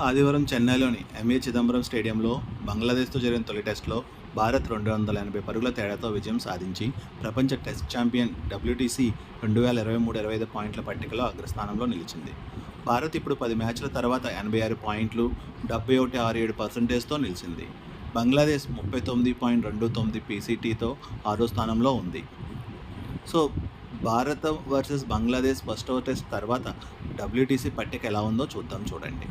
ఆదివారం చెన్నైలోని ఎంఏ చిదంబరం స్టేడియంలో బంగ్లాదేశ్తో జరిగిన తొలి టెస్టులో భారత్ 280 పరుగుల తేడాతో విజయం సాధించి ప్రపంచ టెస్ట్ ఛాంపియన్ డబ్ల్యూటీసీ 2023-25 పాయింట్ల పట్టికలో అగ్రస్థానంలో నిలిచింది. భారత్ ఇప్పుడు 10 మ్యాచ్ల తర్వాత 86 పాయింట్లు, 71.67%తో నిలిచింది. బంగ్లాదేశ్ 39.29 పీసీటీతో 6వ స్థానంలో ఉంది. సో భారత వర్సెస్ బంగ్లాదేశ్ ఫస్ట్ టెస్ట్ తర్వాత డబ్ల్యూటీసీ పట్టిక ఎలా ఉందో చూడండి.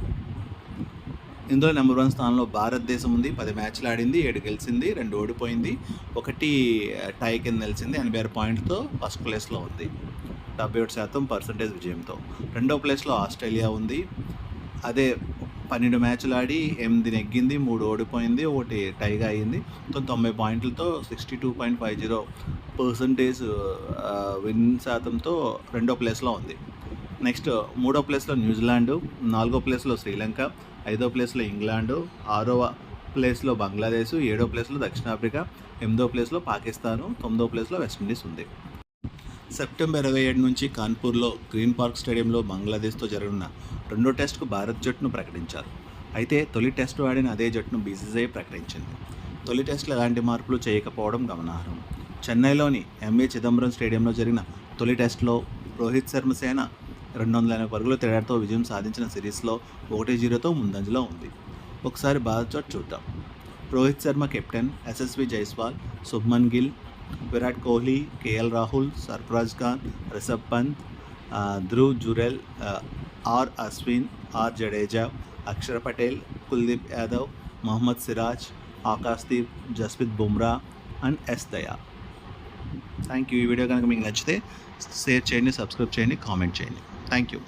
ఇందులో నెంబర్ 1 స్థానంలో భారతదేశం ఉంది. 10 మ్యాచ్లు ఆడింది, 7 గెలిచింది, 2 ఓడిపోయింది, 1 టై కింద నిలిచింది. 86 పాయింట్లతో ఫస్ట్ ప్లేస్లో ఉంది, 77% విజయంతో. రెండో ప్లేస్లో ఆస్ట్రేలియా ఉంది. అదే 12 మ్యాచ్లు ఆడి 8 నెగ్గింది, 3 ఓడిపోయింది, 1 టైగా అయ్యింది. 90 పాయింట్లతో 62.50% విన్ శాతంతో రెండో ప్లేస్లో ఉంది. నెక్స్ట్ మూడో ప్లేస్లో న్యూజిలాండు, 4వ ప్లేస్లో శ్రీలంక, 5వ ప్లేస్లో ఇంగ్లాండు, 6వ ప్లేస్లో బంగ్లాదేశ్, 7వ ప్లేస్లో దక్షిణాఫ్రికా, 8వ ప్లేస్లో పాకిస్తాను, 9వ ప్లేస్లో వెస్టిండీస్ ఉంది. సెప్టెంబర్ 27 నుంచి కాన్పూర్లో గ్రీన్ పార్క్ స్టేడియంలో బంగ్లాదేశ్తో జరగనున్న రెండో టెస్టుకు భారత్ జట్టును ప్రకటించారు. అయితే తొలి టెస్టు ఆడిన అదే జట్టును బీసీసీఐ ప్రకటించింది. తొలి టెస్టులో ఎలాంటి మార్పులు చేయకపోవడం గమనార్హం. చెన్నైలోని ఎంఏ చిదంబరం స్టేడియంలో జరిగిన తొలి టెస్టులో రోహిత్ శర్మ సేన 280 పరుగుల తేడాతో విజయం సాధించిన సిరీస్లో 1-0తో ముందంజలో ఉంది. ఒకసారి భారత్ జట్టు చూద్దాం. Rohit Sharma captain, Yashasvi Jaiswal, Shubman Gill, Virat Kohli, KL Rahul, Sarfaraz Khan, Rishabh Pant, Dhruv Jurel, R Ashwin, R Jadeja, Axar Patel, Kuldeep Yadav, Mohammed Siraj, Akash Deep, Jasprit Bumrah and S Daya. Thank you. ఈ వీడియో కనుక మీకు నచ్చితే షేర్ చేయండి, సబ్స్క్రైబ్ చేయండి, కామెంట్ చేయండి. Thank you.